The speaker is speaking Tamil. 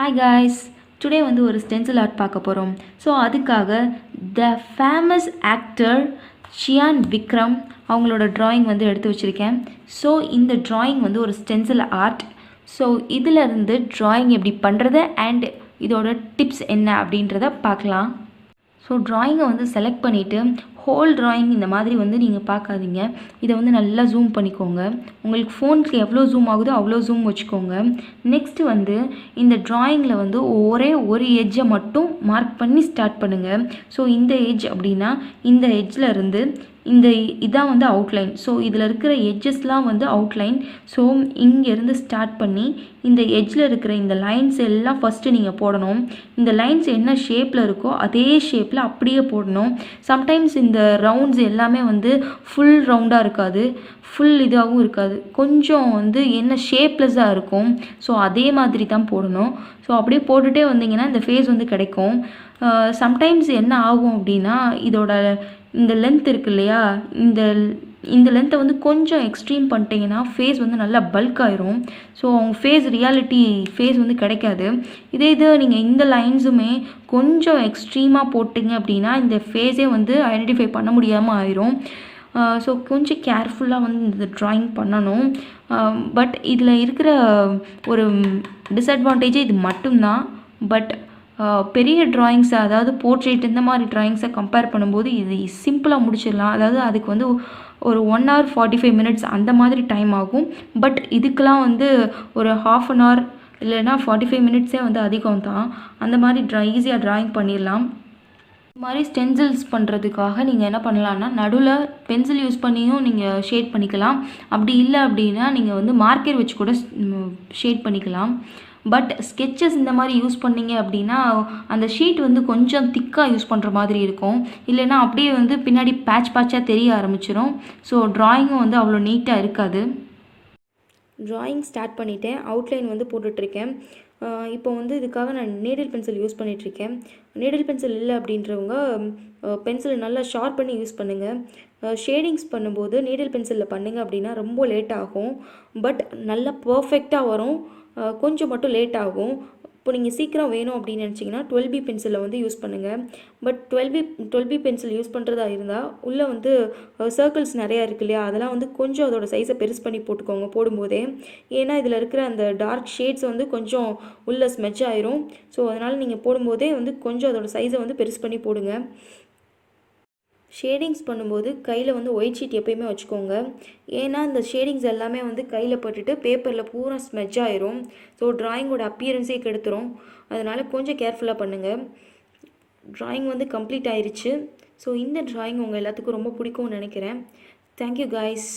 ஹாய் காய்ஸ், டுடே வந்து ஒரு ஸ்டென்சில் ஆர்ட் பார்க்க போகிறோம். ஸோ அதுக்காக the famous actor Chiyaan Vikram அவங்களோட ட்ராயிங் வந்து எடுத்து வச்சுருக்கேன். ஸோ இந்த ட்ராயிங் வந்து ஒரு ஸ்டென்சில் ஆர்ட். ஸோ இதிலிருந்து ட்ராயிங் எப்படி பண்ணுறது அண்ட் இதோட டிப்ஸ் என்ன அப்படின்றத பார்க்கலாம். ஸோ ட்ராயிங்கை வந்து செலக்ட் பண்ணிவிட்டு ஹோல் ட்ராயிங் இந்த மாதிரி வந்து நீங்கள் பார்க்காதீங்க. இதை வந்து நல்லா ஜூம் பண்ணிக்கோங்க. உங்களுக்கு ஃபோனுக்கு எவ்வளோ ஜூம் ஆகுதோ அவ்வளோ ஜூம் வச்சுக்கோங்க. நெக்ஸ்ட்டு வந்து இந்த ட்ராயிங்கில் வந்து ஒரே ஒரு எட்ஜை மட்டும் மார்க் பண்ணி ஸ்டார்ட் பண்ணுங்கள். ஸோ இந்த எட்ஜ் அப்படின்னா இந்த எட்ஜில் இருந்து இதான் வந்து அவுட்லைன். ஸோ இதில் இருக்கிற எட்ஜஸ்லாம் வந்து அவுட்லைன். ஸோ இங்கேருந்து ஸ்டார்ட் பண்ணி இந்த எட்ஜில் இருக்கிற இந்த லைன்ஸ் எல்லாம் ஃபஸ்ட்டு நீங்கள் போடணும். இந்த லைன்ஸ் என்ன ஷேப்பில் இருக்கோ அதே ஷேப்பில் அப்படியே போடணும். சம்டைம்ஸ் இந்த ரவுண்ட்ஸ் எல்லாமே வந்து ஃபுல் ரவுண்டாக இருக்காது, ஃபுல் இதாகவும் இருக்காது, கொஞ்சம் வந்து என்ன ஷேப்லெஸ்ஸாக இருக்கும். ஸோ அதே மாதிரி தான் போடணும். ஸோ அப்படியே போட்டுகிட்டே வந்தீங்கன்னா இந்த ஃபேஸ் வந்து கிடைக்கும். சம்டைம்ஸ் என்ன ஆகும் அப்படின்னா இதோட இந்த லென்த் இருக்கு இல்லையா, இந்த லென்த்தை வந்து கொஞ்சம் எக்ஸ்ட்ரீம் பண்ணிட்டீங்கன்னா ஃபேஸ் வந்து நல்லா பல்க் ஆயிரும். ஸோ அவங்க ஃபேஸ் வந்து கிடைக்காது. இது நீங்கள் இந்த லைன்ஸுமே கொஞ்சம் எக்ஸ்ட்ரீமாக போட்டிங்க அப்படின்னா இந்த ஃபேஸே வந்து ஐடென்டிஃபை பண்ண முடியாமல் ஆயிரும். ஸோ கொஞ்சம் கேர்ஃபுல்லாக வந்து இந்த ட்ராயிங் பண்ணணும். பட் இதில் இருக்கிற ஒரு டிஸ்அட்வான்டேஜே இது மட்டும்தான். பட் பெரிய ட்ராயிங்ஸை, அதாவது போர்ட்ரேட் இந்த மாதிரி ட்ராயிங்ஸை கம்பேர் பண்ணும்போது இது சிம்பிளாக முடிச்சிடலாம். அதாவது அதுக்கு வந்து ஒரு 1 hour 45 minutes அந்த மாதிரி டைம் ஆகும். பட் இதுக்கெலாம் வந்து ஒரு 1/2 hour இல்லைன்னா 45 minutesே வந்து அதிகம் தான். அந்த மாதிரி ஈஸியாக ட்ராயிங் பண்ணிடலாம். இந்த மாதிரி ஸ்டென்சில்ஸ் பண்ணுறதுக்காக நீங்கள் என்ன பண்ணலான்னா, நடுவில் பென்சில் யூஸ் பண்ணியும் நீங்கள் ஷேட் பண்ணிக்கலாம். அப்படி இல்லை அப்படின்னா நீங்கள் வந்து மார்க்கர் வச்சு கூட ஷேட் பண்ணிக்கலாம். பட் ஸ்கெட்சஸ் இந்த மாதிரி யூஸ் பண்ணிங்க அப்படின்னா அந்த ஷீட் வந்து கொஞ்சம் திக்காக யூஸ் பண்ணுற மாதிரி இருக்கும். இல்லைன்னா அப்படியே வந்து பின்னாடி பேட்சாக தெரிய ஆரம்பிச்சிடும். ஸோ ட்ராயிங்கும் வந்து அவ்வளோ நீட்டாக இருக்காது. ட்ராயிங் ஸ்டார்ட் பண்ணிவிட்டேன். அவுட்லைன் வந்து போட்டுட்ருக்கேன். இப்போ வந்து இதுக்காக நான் நீடில் பென்சில் யூஸ் பண்ணிகிட்ருக்கேன். நீடில் பென்சில் இல்லை அப்படின்றவங்க பென்சிலை நல்லா ஷார்ப் பண்ணி யூஸ் பண்ணுங்கள். ஷேடிங்ஸ் பண்ணும்போது நீடில் பென்சிலில் பண்ணுங்க அப்படின்னா ரொம்ப லேட் ஆகும். பட் நல்லா பர்ஃபெக்டாக வரும். கொஞ்சம் மட்டும் லேட் ஆகும். இப்போ நீங்கள் சீக்கிரம் வேணும் அப்படின்னு நினச்சிங்கன்னா 12B பென்சிலில் வந்து யூஸ் பண்ணுங்கள். பட் 12B பென்சில் யூஸ் பண்ணுறதா இருந்தால் உள்ளே வந்து சர்க்கிள்ஸ் நிறையா இருக்கு இல்லையா, அதெல்லாம் வந்து கொஞ்சம் அதோட சைஸை பெருசு பண்ணி போட்டுக்கோங்க போடும்போதே. ஏன்னா இதில் இருக்கிற அந்த டார்க் ஷேட்ஸ் வந்து கொஞ்சம் உள்ளே ஸ்மெட்ச் ஆயிரும். ஸோ அதனால் நீங்கள் போடும்போதே வந்து கொஞ்சம் அதோட சைஸை வந்து பெருசு பண்ணி போடுங்க. ஷேடிங்ஸ் பண்ணும்போது கையில் வந்து ஒயிட் ஷீட் எப்போயுமே வச்சுக்கோங்க. ஏன்னா இந்த ஷேடிங்ஸ் எல்லாமே வந்து கையில் பட்டுட்டு பேப்பரில் பூரா ஸ்மெட்ச் ஆயிரும். ஸோ ட்ராயிங்கோட அப்பியரன்ஸே கெடுத்துரும். அதனால் கொஞ்சம் கேர்ஃபுல்லாக பண்ணுங்கள். ட்ராயிங் வந்து கம்ப்ளீட் ஆயிடுச்சு. ஸோ இந்த ட்ராயிங் உங்கள் எல்லாத்துக்கும் ரொம்ப பிடிக்கும்னு நினைக்கிறேன். Thank you guys.